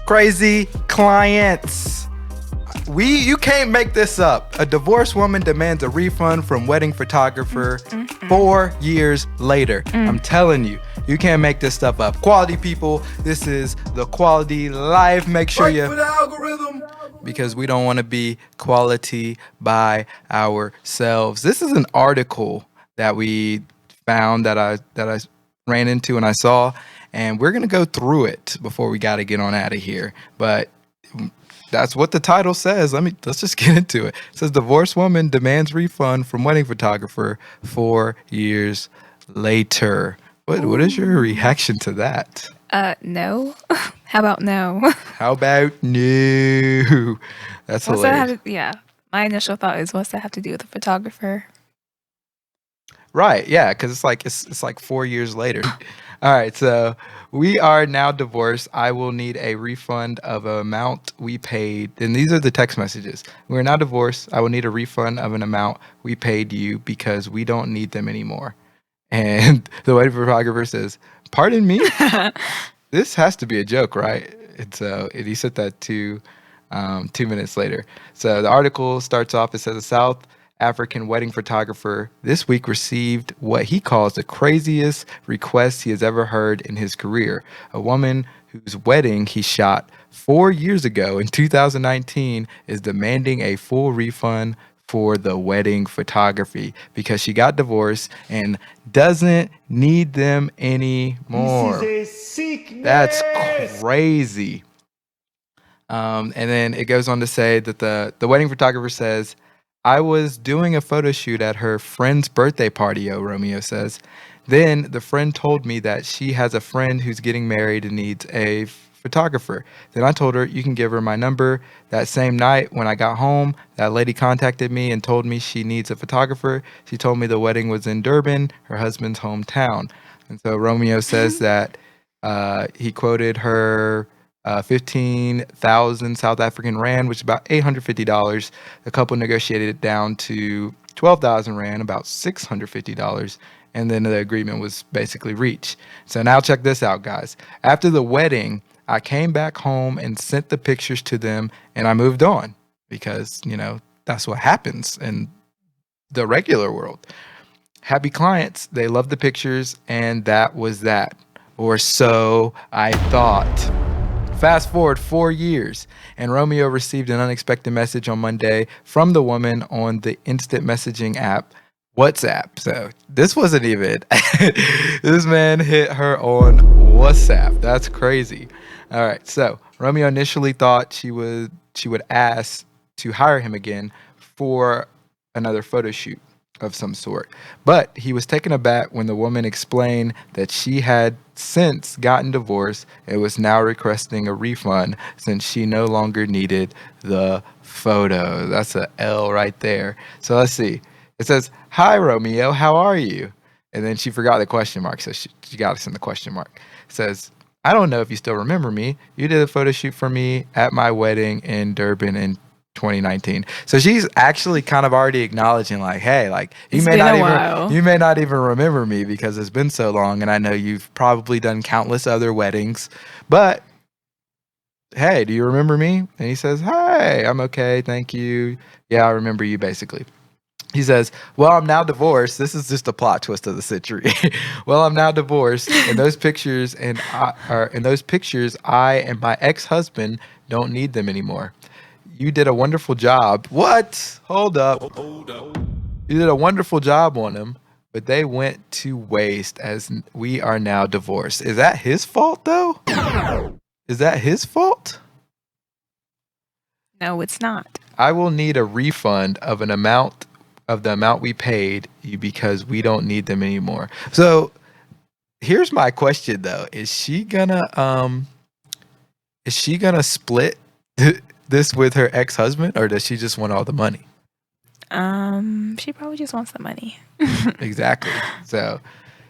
Crazy clients. You can't make this up. A divorced woman demands a refund from wedding photographer 4 years later. I'm telling you, you can't make this stuff up. Quality people, this is the quality life. Make sure you for the algorithm. because we don't want to be quality by ourselves. This is an article that we found that I ran into and I saw, and we're gonna go through it before we got to get on out of here. But that's what the title says. Let's just get into it. It says divorced woman demands refund from wedding photographer 4 years later. What is your reaction to that? No. How about no? How about no? That's What's that hilarious. have to, yeah. My initial thought is, what's that have to do with the photographer? Right, yeah, because it's like 4 years later. All right, so we are now divorced. I will need a refund of an amount we paid. And these are the text messages. We're now divorced. I will need a refund of an amount we paid you because we don't need them anymore. And the wedding photographer says, "Pardon me? This has to be a joke, right?" And so he said that 2 minutes later. So the article starts off, it says a South African wedding photographer this week received what he calls the craziest request he has ever heard in his career. A woman whose wedding he shot 4 years ago in 2019 is demanding a full refund for the wedding photography because she got divorced and doesn't need them anymore. This is a sickness. That's crazy. And then it goes on to say that the wedding photographer says, "I was doing a photo shoot at her friend's birthday party," Romeo says. "Then the friend told me that she has a friend who's getting married and needs a photographer. Then I told her, you can give her my number. That same night when I got home, that lady contacted me and told me she needs a photographer. She told me the wedding was in Durban, her husband's hometown." And so Romeo says that he quoted her 15,000 South African Rand, which is about $850. The couple negotiated it down to 12,000 Rand, about $650. And then the agreement was basically reached. So now check this out, guys. After the wedding, I came back home and sent the pictures to them and I moved on because, that's what happens in the regular world. Happy clients, they love the pictures and that was that. Or so I thought. Fast forward 4 years, and Romeo received an unexpected message on Monday from the woman on the instant messaging app, WhatsApp. So this wasn't even, this man hit her on WhatsApp. That's crazy. All right, so Romeo initially thought she would ask to hire him again for another photo shoot of some sort. But he was taken aback when the woman explained that she had since gotten divorced and was now requesting a refund since she no longer needed the photo. That's a L right there. So let's see. It says, "Hi, Romeo, how are you?" And then she forgot the question mark, so she got us in the question mark. It says, "I don't know if you still remember me. You did a photo shoot for me at my wedding in Durban in 2019. So she's actually kind of already acknowledging, like, hey, like you may not even remember me because it's been so long, and I know you've probably done countless other weddings, but hey, do you remember me? And he says, "Hi, I'm okay, thank you. Yeah, I remember you," basically. He says, "Well, I'm now divorced." This is just a plot twist of the century. "Well, I'm now divorced, and those pictures I and my ex-husband don't need them anymore. You did a wonderful job." What? Hold up. "You did a wonderful job on them, but they went to waste as we are now divorced." Is that his fault, though? Is that his fault? No, it's not. "I will need a refund of the amount we paid you because we don't need them anymore." So here's my question, though. Is she gonna split this with her ex-husband, or does she just want all the money? She probably just wants the money. Exactly. So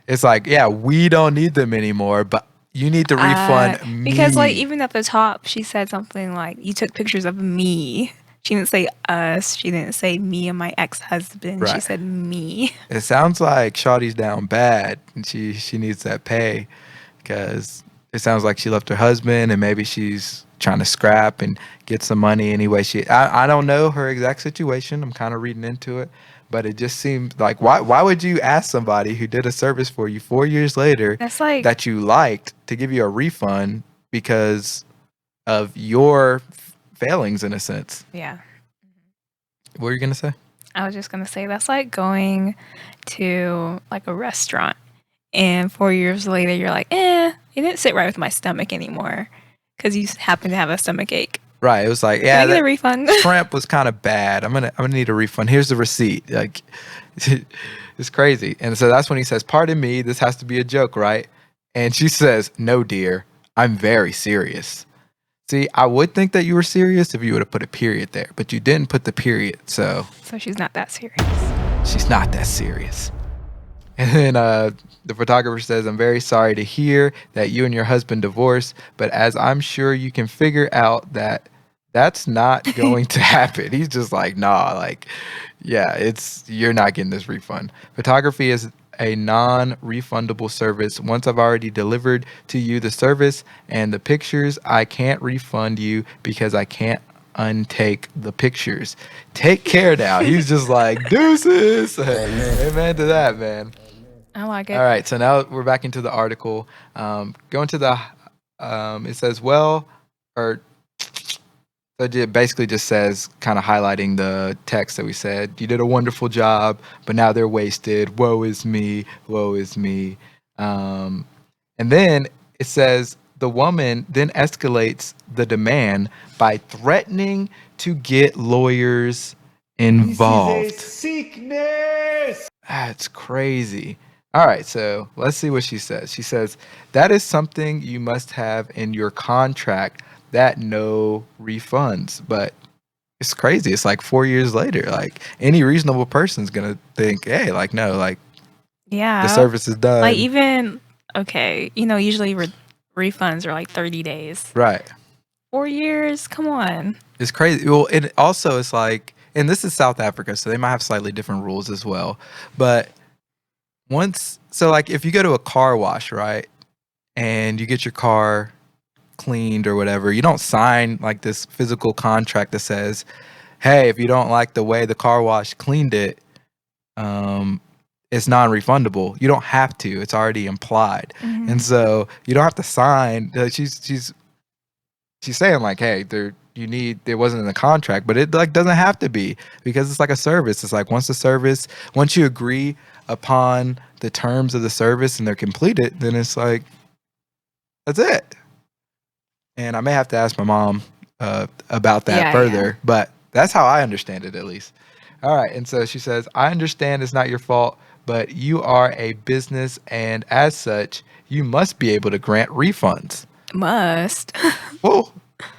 it's like, yeah, we don't need them anymore, but you need to refund me. Because, like, even at the top, she said something like, "You took pictures of me." She didn't say us. She didn't say me and my ex-husband. Right. She said me. It sounds like Shawty's down bad, and she needs that pay because it sounds like she left her husband, and maybe she's trying to scrap and get some money anyway. I don't know her exact situation. I'm kind of reading into it, but it just seemed like why would you ask somebody who did a service for you 4 years later That's like, that you liked to give you a refund because of your failings in a sense? yeah. What were you gonna say? I was just gonna say that's like going to like a restaurant, and 4 years later you're like, it didn't sit right with my stomach anymore, because you happen to have a stomach ache. Right. It was like, Can I yeah, get a that refund? shrimp was kind of bad. I'm gonna need a refund. Here's the receipt. Like, it's crazy. And so that's when he says, "Pardon me, this has to be a joke, right?" And she says, "No, dear, I'm very serious." See, I would think that you were serious if you would have put a period there, but you didn't put the period, so So she's not that serious. she's not that serious. And then the photographer says, "I'm very sorry to hear that you and your husband divorced, but as I'm sure you can figure out that that's not going to happen." He's just like, nah, like, yeah, you're not getting this refund. Photography is a non-refundable service. Once I've already delivered to you the service and the pictures, I can't refund you because I can't untake the pictures. Take care now. He's just like, deuces. Amen to that, man. I like All it. right, so now we're back into the article. Going to the, it says, well, or so it basically just says, kind of highlighting the text that we said, you did a wonderful job, but now they're wasted. Woe is me. Woe is me. Um, and then it says, the woman then escalates the demand by threatening to get lawyers involved. This is a sickness. That's crazy. All right, so let's see what she says. She says, that is something you must have in your contract, that no refunds. But it's crazy. It's like 4 years later. Like, any reasonable person's going to think, hey, like, no, like, the Yeah. service is done. Like, even, okay, usually refunds are like 30 days. Right. 4 years? Come on. It's crazy. Well, and also it's like, and this is South Africa, so they might have slightly different rules as well. But so like if you go to a car wash, right, and you get your car cleaned or whatever, you don't sign like this physical contract that says, hey, if you don't like the way the car wash cleaned it, it's non-refundable. You don't have to. It's already implied. Mhm. And so you don't have to sign. She's saying like, hey, it wasn't in the contract, but it like doesn't have to be, because it's like a service. It's like once you agree upon the terms of the service and they're completed, then it's like, that's it. And I may have to ask my mom about that Yeah, further, but that's how I understand it, at least. All right. And so she says, I understand it's not your fault, but you are a business, and as such, you must be able to grant refunds. Must. Well,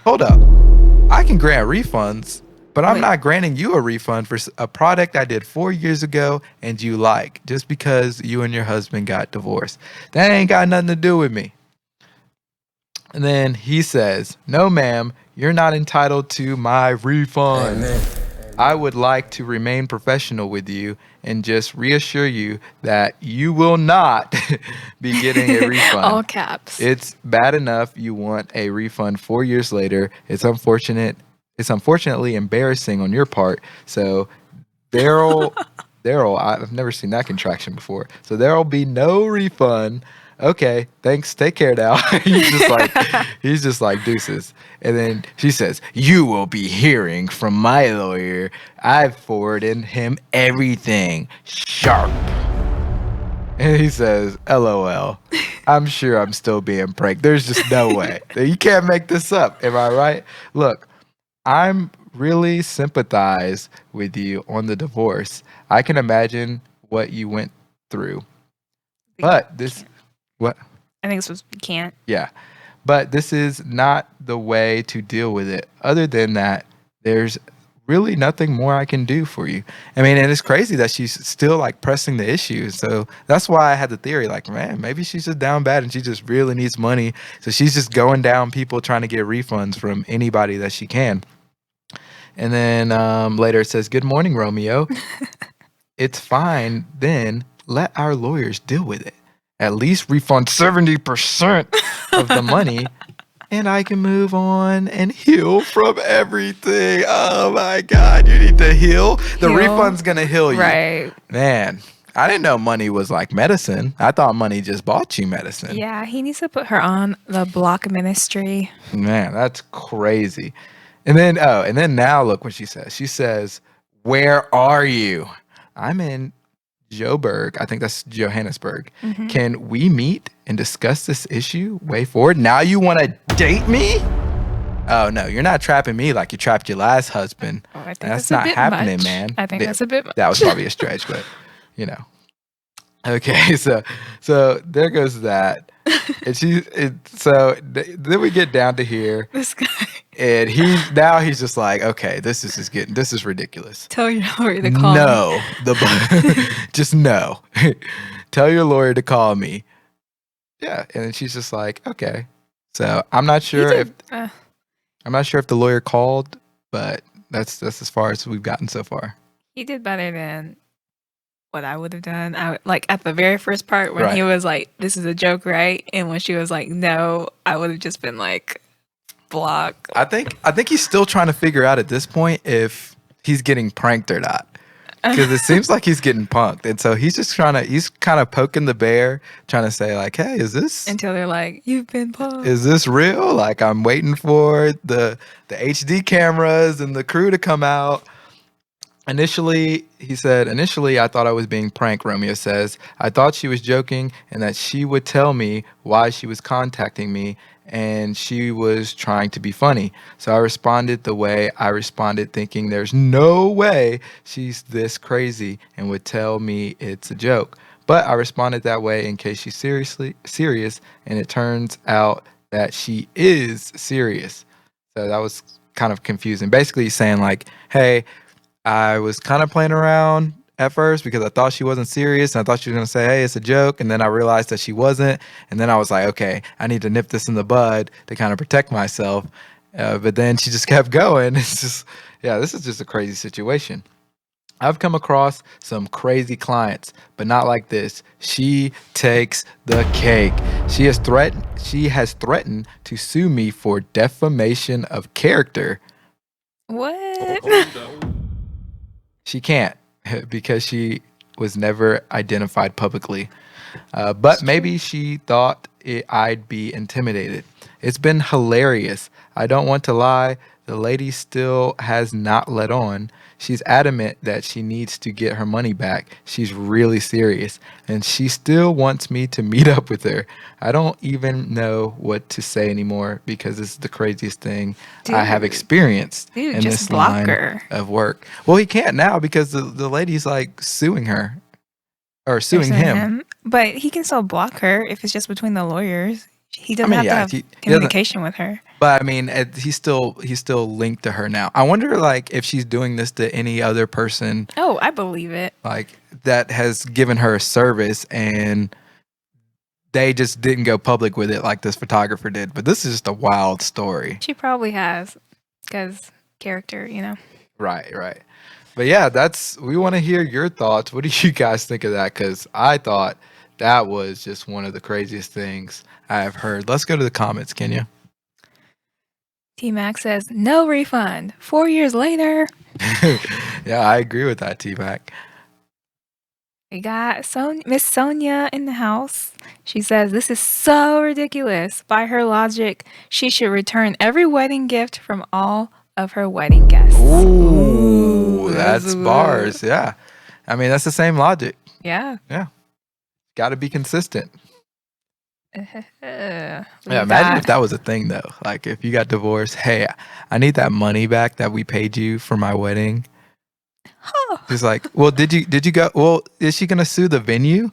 hold up. I can grant refunds, but I'm Wait. not granting you a refund for a product I did 4 years ago and you like, just because you and your husband got divorced. That ain't got nothing to do with me. And then he says, no, ma'am, you're not entitled to my refund. Amen. I would like to remain professional with you and just reassure you that you will not be getting a refund. All caps. It's bad enough you want a refund 4 years later. It's unfortunately embarrassing on your part. So Daryl, I've never seen that contraction before. So there'll be no refund. Okay, thanks. Take care now. he's just like deuces. And then she says, you will be hearing from my lawyer. I've forwarded him everything. Sharp. And he says, LOL. I'm sure I'm still being pranked. There's just no way. You can't make this up. Am I right? Look, I'm really sympathize with you on the divorce. I can imagine what you went through. But this, what? I think this was, you can't. Yeah. But this is not the way to deal with it. Other than that, there's really nothing more I can do for you. I mean, and it's crazy that she's still like pressing the issue. So that's why I had the theory, like, man, maybe she's just down bad and she just really needs money. So she's just going down people trying to get refunds from anybody that she can. And then later it says, good morning, Romeo. It's fine. Then let our lawyers deal with it. At least refund 70% of the money. and I can move on and heal from everything. Oh my God, you need to heal. The Heal. refund's gonna heal you. Right. Man, I didn't know money was like medicine. I thought money just bought you medicine. Yeah, he needs to put her on the block ministry. Man, that's crazy. And then now look what she says. She says, "Where are you? I'm in Joburg. I think that's Johannesburg. Mhm. Can we meet and discuss this issue way forward? Now you want to date me? Oh no, you're not trapping me like you trapped your last husband. Oh, I think That's that's a not bit happening, much. man. I think that's a bit much. That was probably a stretch, but you know. Okay, so there goes that. And then we get down to here, This guy. and he's just like, okay, this is ridiculous. Tell your lawyer to call me. No, just no. Tell your lawyer to call me. Yeah, and then she's just like, okay. So I'm not He sure did, if the lawyer called, but that's as far as we've gotten so far. he did better than what I would have done. Like at the very first part when Right. he was like, "This is a joke, right?" And when she was like, "No," I would have just been like, "Block." I think he's still trying to figure out at this point if he's getting pranked or not. Because it seems like he's getting punked. And so he's kind of poking the bear, trying to say like, hey, is this Until they're like, "You've been punked." is this real? Like I'm waiting for the HD cameras and the crew to come out. Initially, I thought I was being pranked, Romeo says. I thought she was joking and that she would tell me why she was contacting me and she was trying to be funny. So I responded the way I responded, thinking there's no way she's this crazy and would tell me it's a joke. But I responded that way in case she's serious, and it turns out that she is serious. So that was kind of confusing. Basically, he's saying like, hey, I was kind of playing around at first because I thought she wasn't serious and I thought she was going to say, hey, it's a joke. And then I realized that she wasn't. And then I was like, okay, I need to nip this in the bud to kind of protect myself. But then she just kept going. It's just, yeah, this is just a crazy situation. I've come across some crazy clients, but not like this. She takes the cake. She has threatened to sue me for defamation of character. What? She can't because she was never identified publicly. But maybe she thought I'd be intimidated. It's been hilarious. I don't want to lie. The lady still has not let on. She's adamant that she needs to get her money back. She's really serious. And she still wants me to meet up with her. I don't even know what to say anymore because this is the craziest thing I have Dude. experienced Dude, in just this block line her. of work. Well, he can't now because the lady's like suing her or suing him. But he can still block her if it's just between the lawyers. He doesn't mean, have yeah, to have he doesn't- communication with her. But I mean, he's still linked to her now. I wonder, like, if she's doing this to any other person, Oh, I believe it. like that has given her a service, and they just didn't go public with it like this photographer did. But this is just a wild story. She probably has, because character, you know. Right. But yeah, we want to hear your thoughts. What do you guys think of that? Because I thought that was just one of the craziest things I have heard. Let's go to the comments, Kenya. T-Mac says, no refund. 4 years later. Yeah, I agree with that, T-Mac. We got Miss Sonia in the house. She says, this is so ridiculous. By her logic, she should return every wedding gift from all of her wedding guests. Ooh, that's bars. Yeah. I mean, that's the same logic. Yeah. Got to be consistent. Yeah, imagine if that was a thing, though. Like, if you got divorced, hey, I need that money back that we paid you for my wedding. She's like, well, did you go? Well, is she going to sue the venue?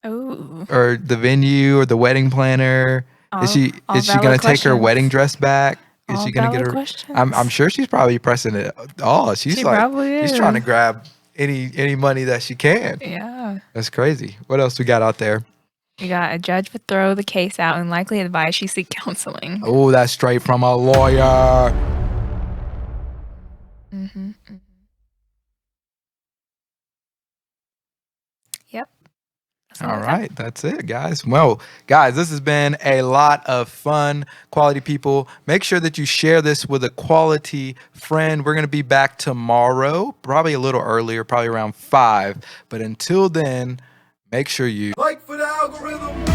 Oh. Or the venue or the wedding planner? Is she going to take her wedding dress back? Is she going to get her? I'm sure she's probably pressing it all. She's trying to grab any money that she can. Yeah. That's crazy. What else we got out there? We got a judge would throw the case out and likely advise she seek counseling. Oh, that's straight from a lawyer. Yep. All right, that's it, guys. Well, guys, this has been a lot of fun. Quality people, make sure that you share this with a quality friend. We're going to be back tomorrow, probably a little earlier, probably around 5. But until then, make sure you Like for the algorithm.